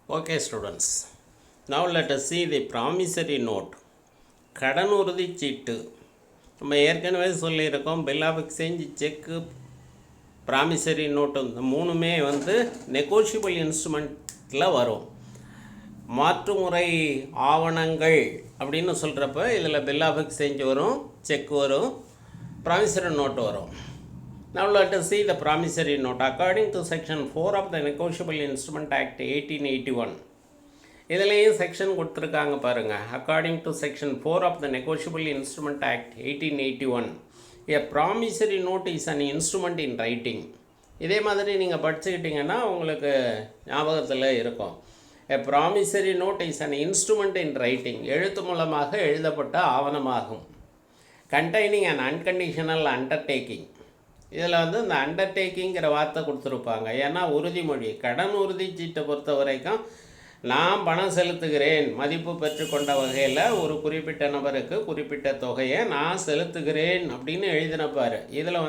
Okay students, now let us see the promissory note. கடனுறுதி சீட்டு நம்ம ஏற்கனவே சொல்லியிருக்கோம். Bill of exchange, cheque, promissory note இந்த மூணுமே நெகோஷியபிள் இன்ஸ்ட்ருமெண்ட்டில் வரும். மாற்றுமுறை ஆவணங்கள் அப்படின்னு சொல்கிறப்ப இதில் பில் ஆஃப் எக்ஸ்சேஞ்ச் வரும், செக் வரும், ப்ராமிசரி நோட்டு வரும். Now let us see the promissory note. According to section 4 of the Negotiable Instrument Act 1881, இதிலேயும் section கொடுத்துருக்காங்க பாருங்கள். According to section 4 of the Negotiable Instrument Act 1881, a promissory note is an instrument in writing. இதே மாதிரி நீங்கள் படிச்சுக்கிட்டிங்கன்னா உங்களுக்கு ஞாபகத்தில் இருக்கும். A promissory note is an instrument in writing. எழுத்து மூலமாக எழுதப்பட்ட ஆவணமாகும். Containing an unconditional undertaking. இதில் இந்த அண்டர்டேக்கிங்கிற வார்த்தை கொடுத்துருப்பாங்க. ஏன்னா உறுதிமொழி, கடன் உறுதி சீட்டை பொறுத்த வரைக்கும் நான் பணம் செலுத்துகிறேன், மதிப்பு பெற்றுக்கொண்ட வகையில் ஒரு குறிப்பிட்ட நபருக்கு குறிப்பிட்ட தொகையை நான் செலுத்துகிறேன் அப்படின்னு எழுதினப்பார். இதில்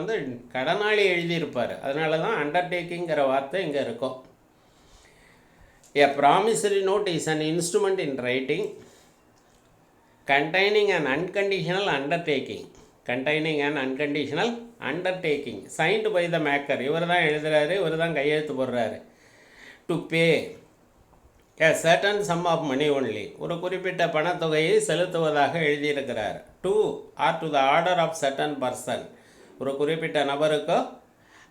கடனாளி எழுதியிருப்பார். அதனால தான் அண்டர்டேக்கிங்கிற வார்த்தை இங்கே இருக்கும். A promissory note is an instrument in writing containing an unconditional undertaking. Containing an unconditional undertaking signed by the maker. இவர் தான் எழுதுகிறாரு, இவர் தான் கையெழுத்து போடுறாரு. To pay a certain sum of money only. ஒரு குறிப்பிட்ட பணத்தொகையை செலுத்துவதாக எழுதியிருக்கிறார். To or to the order of certain person. ஒரு குறிப்பிட்ட நபருக்கோ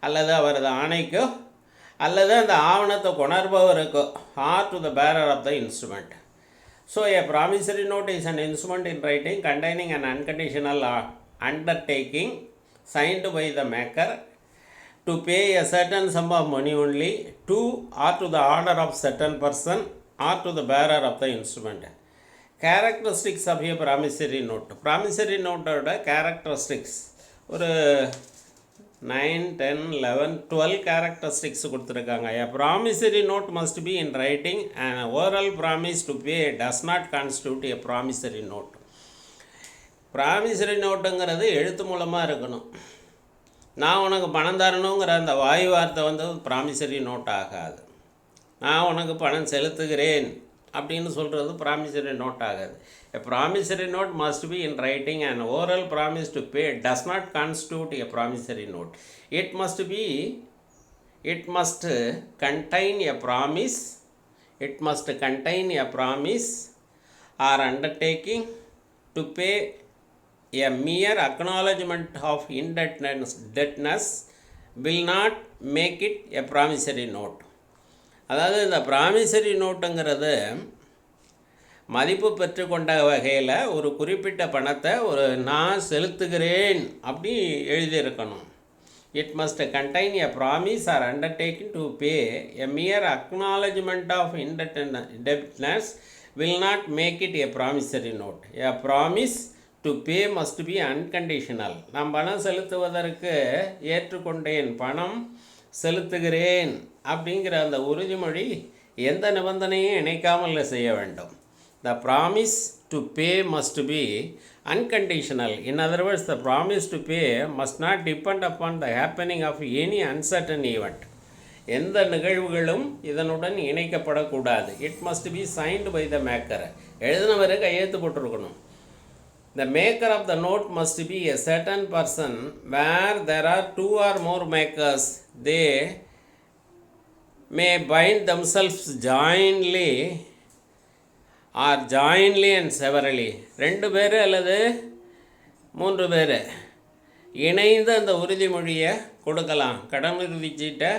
அல்லது அவரது ஆணைக்கோ அல்லது அந்த ஆவணத்தை கொணர்பவருக்கோ or to the bearer of the instrument. So a promissory note is an instrument in writing containing an unconditional undertaking signed by the maker to pay a certain sum of money only to or to the order of certain person or to the bearer of the instrument. Characteristics of a promissory note. Promissory note characteristics ஒரு 9, 10, 11, 12 characteristics கொடுத்துருக்காங்க. A promissory note must be in writing. An oral promise to pay does not constitute a promissory note. Promissory நோட்டுங்கிறது எழுத்து மூலமாக இருக்கணும். நான் உனக்கு பணம் தரணுங்கிற அந்த வாய் வார்த்தை ப்ராமிசரி நோட் ஆகாது. நான் உனக்கு பணம் செலுத்துகிறேன் அப்படின்னு சொல்கிறது ப்ராமிசரி நோட் ஆகாது. A promissory note must be in writing. And oral promise to pay does not constitute a promissory note. It must contain a promise. It must contain a promise or undertaking to pay. A mere acknowledgement of indebtedness will not make it a promissory note. அதாவது இந்த promissory நோட்டுங்கிறது மதிப்பு பெற்றுக்கொண்ட வகையில் ஒரு குறிப்பிட்ட பணத்தை நான் செலுத்துகிறேன் அப்படி எழுதியிருக்கணும். It must contain a promise or undertaking to pay. A mere acknowledgement of indebtedness will not make it a promissory note. A promise to pay must be unconditional. நான் பணம் செலுத்துவதற்கு ஏற்றுக்கொண்டேன், பணம் செலுத்துகிறேன் அப்படிங்கிற அந்த உறுதிமொழி எந்த நிபந்தனையும் இணைக்காமல் செய்ய வேண்டும். The promise to pay must be unconditional. In other words, the promise to pay must not depend upon the happening of any uncertain event. எந்த நிகழ்வுகளும் இதனுடன் இணைக்கப்படக்கூடாது. It must be signed by the maker. எழுதினவரை கையெழுத்து போட்டிருக்கணும். The maker of the note must be a certain person. Where there are two or more makers, they may bind themselves jointly or jointly and severally. 2 பேர் அல்லது 3 பேர் இணைந்து அந்த உறுதிமொழியை கொடுக்கலாம். கடன் உறுதி சீட்டை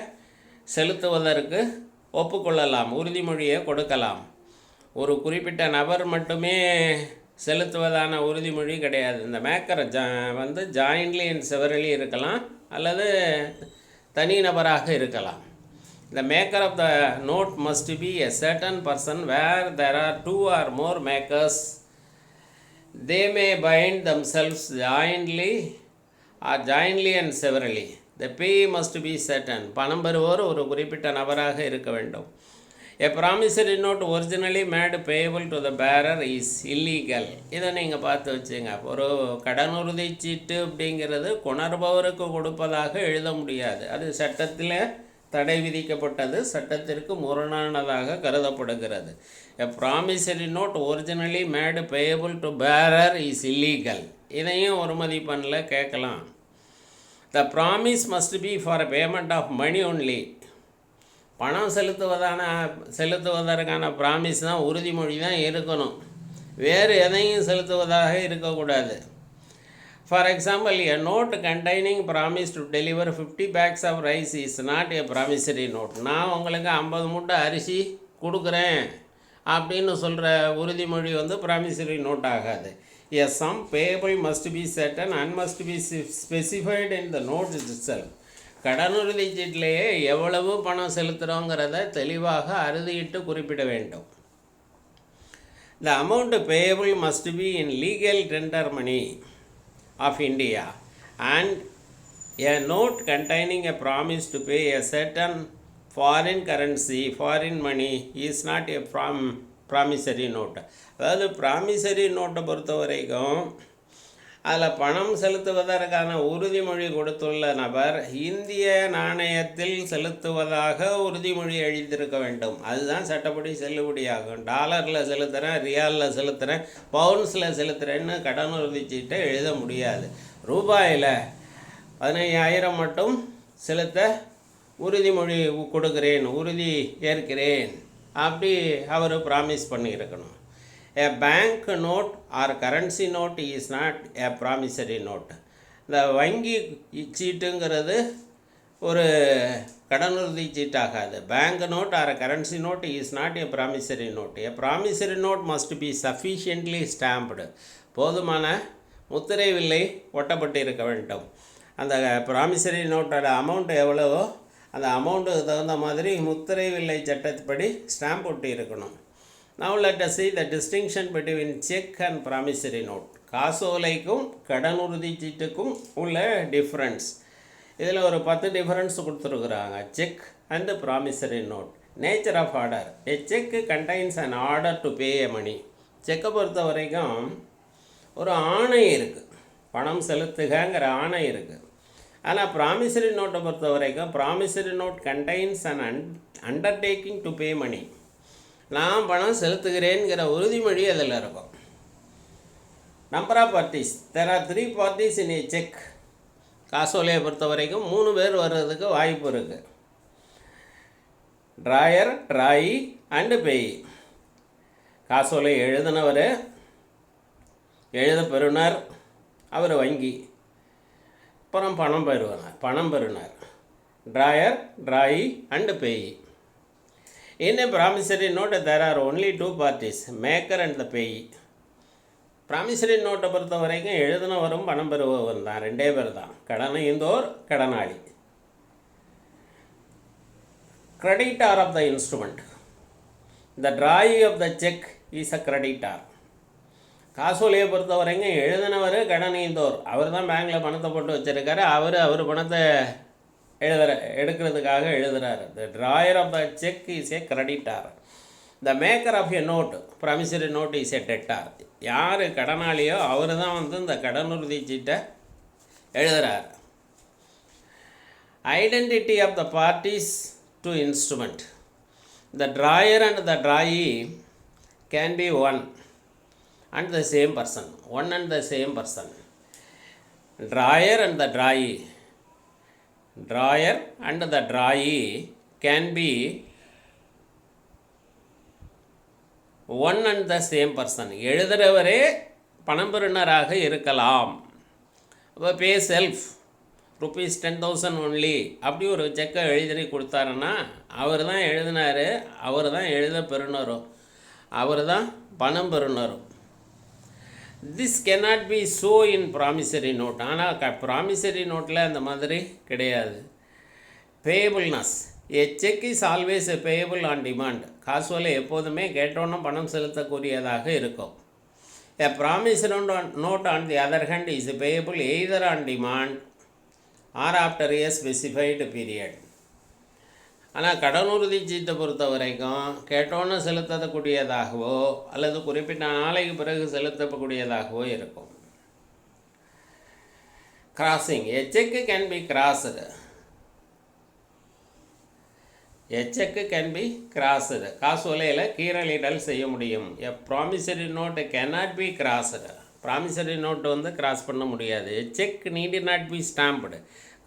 செலுத்துவதற்கு ஒப்புக்கொள்ளலாம், உறுதிமொழியை கொடுக்கலாம். ஒரு குறிப்பிட்ட நபர் மட்டுமே செலுத்துவதான உறுதிமொழி கிடையாது. இந்த மேக்கரை ஜாயின்ட்லி அண்ட் செவரலி இருக்கலாம் அல்லது தனிநபராக இருக்கலாம். The maker of the note must be a certain person. Where there are 2 or more makers, they may bind themselves jointly or jointly and severally. The pay must be certain. பணம் பெறுவோர் ஒரு குறிப்பிட்ட நபராக இருக்க வேண்டும். A promissory note originally made payable to the bearer is illegal. இதை நீங்கள் பார்த்து வச்சுங்க. ஒரு கடனுறுதி சீட்டு அப்படிங்கிறது கொணர்பவருக்கு கொடுப்பதாக எழுத முடியாது. அது சட்டத்தில் தடை விதிக்கப்பட்டது, சட்டத்திற்கு முரணானதாக கருதப்படுகிறது. A promissory note originally made payable to bearer is illegal. இதையும் ஒரு மதிப்பெண்ணில் கேட்கலாம். The promise must be for a payment of money only. பணம் செலுத்துவதற்கான ப்ராமிஸ் தான், உறுதிமொழி தான் இருக்கணும். வேறு எதையும் செலுத்துவதாக இருக்கக்கூடாது. For example, a note containing promise to deliver 50 bags of rice is not a promissory note. நான் உங்களுக்கு 50 மூட்டை அரிசி கொடுக்குறேன் அப்படின்னு சொல்கிற உறுதிமொழி ப்ராமிசரி நோட் ஆகாது. A sum payable must be certain and must be specified in the note itself. கடனுறுதி சீட்டிலேயே எவ்வளவு பணம் செலுத்துகிறோங்கிறத தெளிவாக அறுதியிட்டு குறிப்பிட வேண்டும். The amount payable must be in legal tender money of India, and a note containing a promise to pay a certain foreign currency, foreign money, is not a promissory note. அதாவது promissory நோட்டை பொறுத்த வரைக்கும் அதில் பணம் செலுத்துவதற்கான உறுதிமொழி கொடுத்துள்ள நபர் இந்திய நாணயத்தில் செலுத்துவதாக உறுதிமொழி அளித்திருக்க வேண்டும். அதுதான் சட்டப்படி செல்லுபடியாகும். டாலரில் செலுத்துகிறேன், ரியாலில் செலுத்துகிறேன், பவுன்ஸில் செலுத்துகிறேன்னு கடனுறுதி சீட்டை எழுத முடியாது. ரூபாயில் 15,000 மட்டும் செலுத்த உறுதிமொழி கொடுக்குறேன், உறுதி ஏற்கிறேன் அப்படி அவர் ப்ராமிஸ் பண்ணியிருக்கணும். A bank note or currency note is not a promissory note. இந்த வங்கி சீட்டுங்கிறது ஒரு கடனுறுதி சீட்டாகாது. Bank note or currency note is not a promissory note. A promissory note must be sufficiently stamped. போதுமான முத்திரை வில்லை ஒட்டப்பட்டு இருக்க வேண்டும். அந்த ப்ராமிசரி நோட்டோட அமௌண்ட் எவ்வளவோ அந்த அமௌண்ட்டுக்கு தகுந்த மாதிரி முத்திரை வில்லை சட்டப்படி ஸ்டாம்ப் ஒட்டி இருக்கணும். Now let us see the distinction between check and promissory note. காசோலைக்கும் கடனுறுதி சீட்டுக்கும் உள்ள டிஃப்ரென்ஸ். இதில் ஒரு 10 டிஃப்ரென்ஸ் கொடுத்துருக்குறாங்க. Cheque and promissory note. Nature of order. A check contains an order to pay a money. செக்கை பொறுத்த வரைக்கும் ஒரு ஆணை இருக்குது, பணம் செலுத்துகங்கிற ஆணை இருக்குது. ஆனால் ப்ராமிசரி நோட்டை பொறுத்த வரைக்கும் promissory note contains an undertaking to pay money. நான் பணம் செலுத்துகிறேங்கிற உறுதிமொழி அதில் இருக்கும். Number of parties. There are 3 parties in a cheque. காசோலையை பொறுத்த வரைக்கும் 3 பேர் வர்றதுக்கு வாய்ப்பு இருக்குது. Drawer, drawee and payee. காசோலை எழுதினவர், எழுத பெறுனர் அவர் வங்கி, அப்புறம் பணம் பெறுனர். Drawer, drawee and payee. In a promissory note, there are only 2 parties, maker and the payee. Promissory நோட்டை பொறுத்த வரைக்கும் எழுதினவரும் பணம் பெறுபவரும் தான், 2 பேர் தான். கடனைந்தோர், கடனாளி. Creditor of the instrument. The drawee of the check is a creditor. காசோலையை பொறுத்த வரைக்கும் எழுதினவர் கடனைந்தோர், அவர் தான் பேங்கில் பணத்தை போட்டு வச்சுருக்காரு, அவர் பணத்தை எடுக்கிறதுக்காக எழுதுகிறார். The drawer of the check is a creditor. The maker of a note, promissory note, is a debtor. யார் கடனாளியோ அவர் தான் இந்த கடனுறுதி சீட்டை எழுதுகிறார். Identity of the parties to instrument. The drawer and the drawee can be one and the same person. One and the same person. Drawer and the drawee. Drawer and the drawee can be one and the same person. எழுதுகிறவரே பணம் பெறுநராக இருக்கலாம். அப்போ பே self ₹10,000 only அப்படி ஒரு செக்கை எழுதி கொடுத்தாருன்னா அவர் தான் எழுதினார், அவர் தான் எழுத பெறுனரும், அவர் தான் பணம் பெறுனரும். This cannot be so in promissory note. ஆனால் ப்ராமிசரி நோட்டில் அந்த மாதிரி கிடையாது. பேயபிள்னஸ். A check is always payable on demand. காசோலை எப்போதுமே கேட்டோன்னு பணம் செலுத்தக்கூடியதாக இருக்கும். A promissory note on the other hand is payable either on demand or after a specified period. ஆனால் கடனுறுதி சீட்டை பொறுத்த வரைக்கும் கேட்டோன்னு செலுத்தக்கூடியதாகவோ அல்லது குறிப்பிட்ட நாளைக்கு பிறகு செலுத்தக்கூடியதாகவோ இருக்கும். Crossing. A check can be crossed. A check can be crossed. காசோலையில் கீறலிடல் செய்ய முடியும். A promissory note cannot be crossed. Promissory note வந்து கிராஸ் பண்ண முடியாது. Cheque need not be stamped.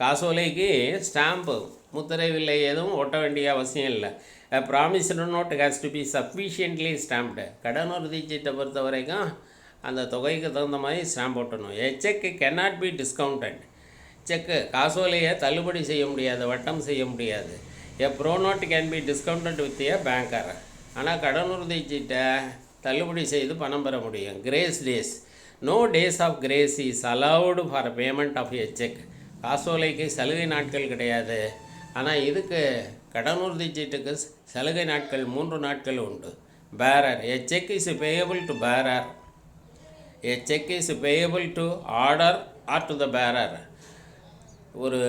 காசோலைக்கு ஸ்டாம்ப்பு முத்திரை வில்லை எதுவும் ஒட்ட வேண்டிய அவசியம் இல்லை. Promissory note has to be sufficiently stamped. கடனுறுதி சீட்டை பொறுத்த வரைக்கும் அந்த தொகைக்கு தகுந்த மாதிரி ஸ்டாம்ப் ஒட்டணும். A cheque cannot be discounted. Cheque காசோலையை தள்ளுபடி செய்ய முடியாது, வட்டம் செய்ய முடியாது. A pro note can be discounted with a banker. ஆனால் கடனுறுதி சீட்டை தள்ளுபடி செய்து பணம் பெற முடியும். Grace days. No days of grace is allowed for payment of a cheque. காசோலைக்கு சலுகை நாட்கள் கிடையாது. ஆனால் இதுக்கு கடனுறுதி சீட்டுக்கு சலுகை நாட்கள் 3 நாட்கள் உண்டு. Bearer. A cheque is payable to bearer. A cheque is payable to order or to the bearer. ஒரு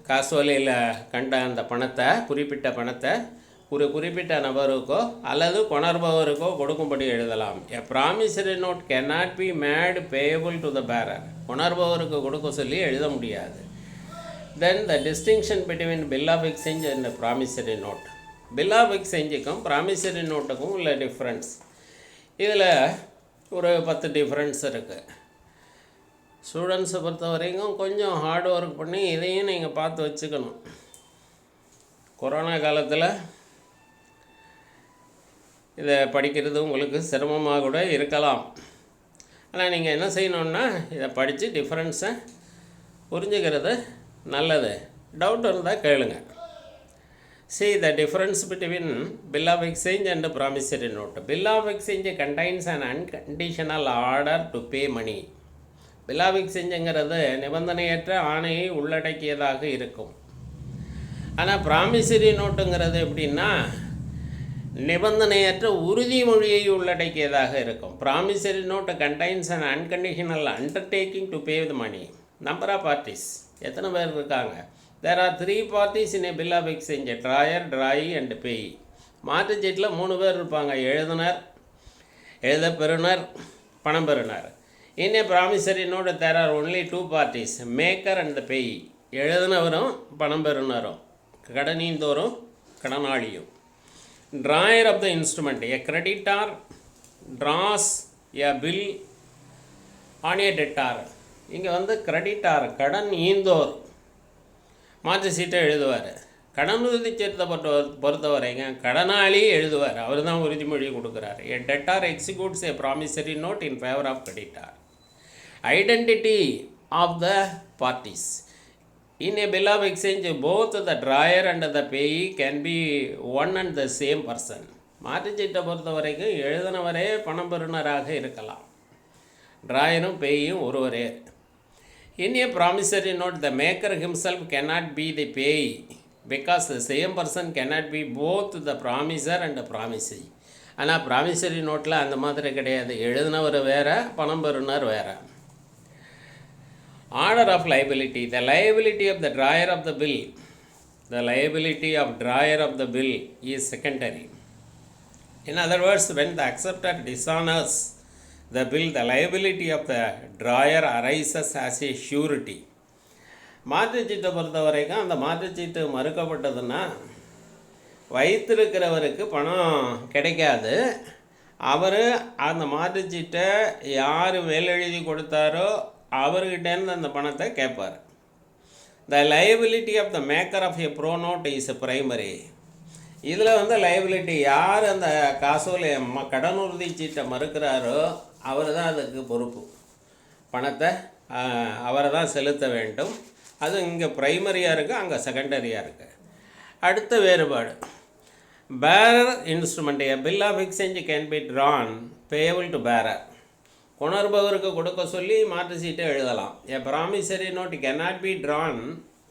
காசோலையில் கண்ட அந்த பணத்தை, குறிப்பிட்ட பணத்தை ஒரு குறிப்பிட்ட நபருக்கோ அல்லது கொணர்பவருக்கோ கொடுக்கும்படி எழுதலாம். A promissory note cannot be made payable to the bearer. கொணர்பவருக்கு கொடுக்க சொல்லி எழுத முடியாது. Then the distinction between bill of exchange and promissory note. Bill of எக்ஸ்சேஞ்சுக்கும் ப்ராமிசரி நோட்டுக்கும் உள்ள டிஃப்ரென்ஸ். இதில் ஒரு 10 டிஃப்ரென்ஸ் இருக்குது. ஸ்டூடெண்ட்ஸை பொறுத்த வரைக்கும் கொஞ்சம் ஹார்ட் ஒர்க் பண்ணி இதையும் நீங்கள் பார்த்து வச்சுக்கணும். கொரோனா காலத்தில் இதை படிக்கிறது உங்களுக்கு சிரமமாக கூட இருக்கலாம். ஆனால் நீங்கள் என்ன செய்யணுன்னா இதை படித்து டிஃப்ரென்ஸை புரிஞ்சுக்கிறது நல்லது. டவுட் இருந்தால் கேளுங்க. See the difference between bill of exchange and promissory note. Bill of exchange contains an unconditional order to pay money. Bill of exchangeங்கிறது நிபந்தனையற்ற ஆணையை உள்ளடக்கியதாக இருக்கும். ஆனால் ப்ராமிசரி நோட்டுங்கிறது எப்படின்னா நிபந்தனையற்ற உறுதிமொழியை உள்ளடக்கியதாக இருக்கும். Promissory note contains an unconditional undertaking to pay the money. Number of parties எத்தனை பேர் இருக்காங்க? There are 3 parties in a bill of exchange. Drawer, drawee and payee. மாற்றுச்சீட்டில் 3 பேர் இருப்பாங்க. எழுதுனர், எழுத பெறுனர், பணம் பெறுனர். In a promissory note there are only 2 parties, maker and payee. எழுதுனவரும் பணம் பெறுனரும், கடனீந்தோறும் கடனாளியும். Drawer of the instrument. A creditor draws a bill on a debtor. இங்கே வந்து கிரெடிட்டார் கடன் ஈந்தோர் மாற்று சீட்டை எழுதுவார். கடனுறுதி சீட்டை பொறுத்த வரைக்கும் கடனாளி எழுதுவார். அவர் தான் உறுதிமொழி கொடுக்குறாரு. A debtor executes a promissory note in favor of creditor. Identity of the parties. In a bill of exchange, both the drawer and the payee can be one and the same person. மாற்றுச்சீட்டை பொறுத்த வரைக்கும் எழுதினவரே பணம் பெறுநராக இருக்கலாம். டிராயரும் பேயும் ஒருவரே. In a promissory note, the maker himself cannot be the payee because the same person cannot be both the promiser and the promisee. ஆனால் ப்ராமிசரி நோட்டில் அந்த மாதிரி கிடையாது. எழுதினவர் வேறு, பணம் பெறுனர் வேறு. Order of liability. The liability of the drawer of the bill. The liability of drawer of the bill is secondary. In other words, when the acceptor dishonors the bill, the liability of the drawer arises as a surety. மாற்றுச்சீட்டை பொறுத்த வரைக்கும் அந்த மாற்றுச்சீட்டு மறுக்கப்பட்டதுன்னா வைத்திருக்கிறவருக்கு பணம் கிடைக்காது. அவர் அந்த மாற்றுச்சீட்டை யார் மேலெழுதி கொடுத்தாரோ அவர்கிட்டேருந்து அந்த பணத்தை கேட்பார். The liability of the maker of a pro note is primary. இதில் வந்து லைபிலிட்டி யார் அந்த காசோலை கடனுறுதி சீட்டை மறுக்கிறாரோ அவர் தான் அதுக்கு பொறுப்பு. பணத்தை அவரை தான் செலுத்த வேண்டும். அது இங்கே ப்ரைமரியாக இருக்குது, அங்கே செகண்டரியாக இருக்குது. அடுத்த வேறுபாடு bearer instrument. A bill of exchange can be drawn payable to bearer. கொணர்பவருக்கு கொடுக்க சொல்லி மாற்று சீட்டை எழுதலாம். A promissory note cannot be drawn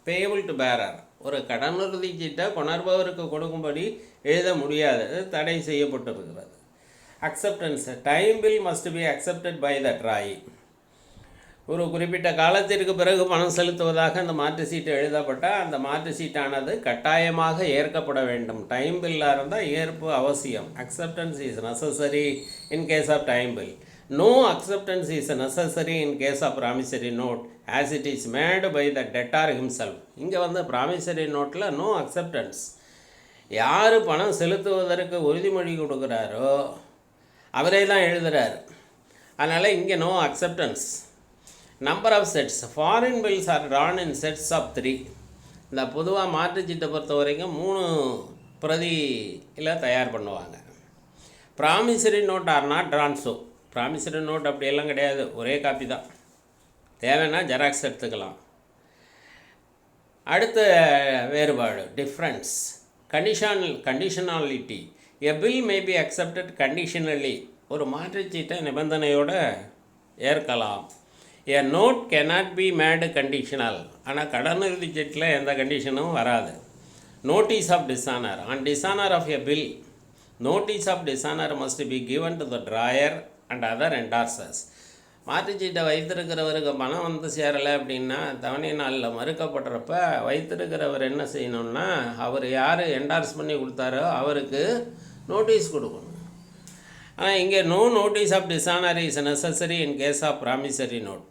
payable to bearer. ஒரு கடனுறுதி சீட்டை கொணர்பவருக்கு கொடுக்கும்படி எழுத முடியாது, தடை செய்யப்பட்டிருக்கிறது. Acceptance. Time bill must be accepted by the drawee. ஒரு குறிப்பிட்ட காலத்திற்கு பிறகு பணம் செலுத்துவதாக அந்த மாற்று சீட்டு எழுதப்பட்டால் அந்த மாற்று சீட்டானது கட்டாயமாக ஏற்கப்பட வேண்டும். டைம் பில்லாக இருந்தால் ஏற்பு அவசியம். Acceptance is necessary in case of time bill. No acceptance is necessary in case of promissory note as it is made by the debtor himself. இங்கே வந்து promissory noteல no acceptance. யார் பணம் செலுத்துவதற்கு உறுதிமொழி கொடுக்குறாரோ அவரே தான் எழுதுகிறார். அதனால் இங்கே no acceptance. Number of sets. Foreign bills are drawn in sets of 3. இந்த பொதுவாக மாற்றுச்சீட்டை பொறுத்த வரைக்கும் 3 பிரதியில் தயார் பண்ணுவாங்க. Promissory note are not drawn. So promissory note அப்படியெல்லாம் கிடையாது, ஒரே காப்பி தான். தேவைன்னா ஜெராக்ஸ் எடுத்துக்கலாம். அடுத்த வேறுபாடு difference. Conditionality. A bill may be accepted conditionally. ஒரு மாற்றுச்சீட்டை நிபந்தனையோடு ஏற்கலாம். A note cannot be made conditional. ஆனால் கடனுறுதி சீட்டில் எந்த கண்டிஷனும் வராது. Notice of dishonour. On dishonour of a bill, notice of dishonour must be given to the drawer and other endorsers. மாற்றுச்சீட்டை வைத்திருக்கிறவருக்கு பணம் வந்து சேரலை அப்படின்னா தவணை நாளில் மறுக்கப்படுறப்ப வைத்திருக்கிறவர் என்ன செய்யணும்னா, அவர் யார் என்டார்ஸ் பண்ணி கொடுத்தாரோ அவருக்கு நோட்டீஸ் கொடுக்கணும். ஆனால் இங்கே no notice of dishonour is necessary in case of promissory note.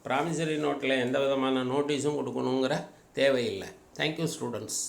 Promissory நோட்டில் எந்த விதமான நோட்டீஸும் கொடுக்கணுங்கிற தேவையில்லை. Thank you students.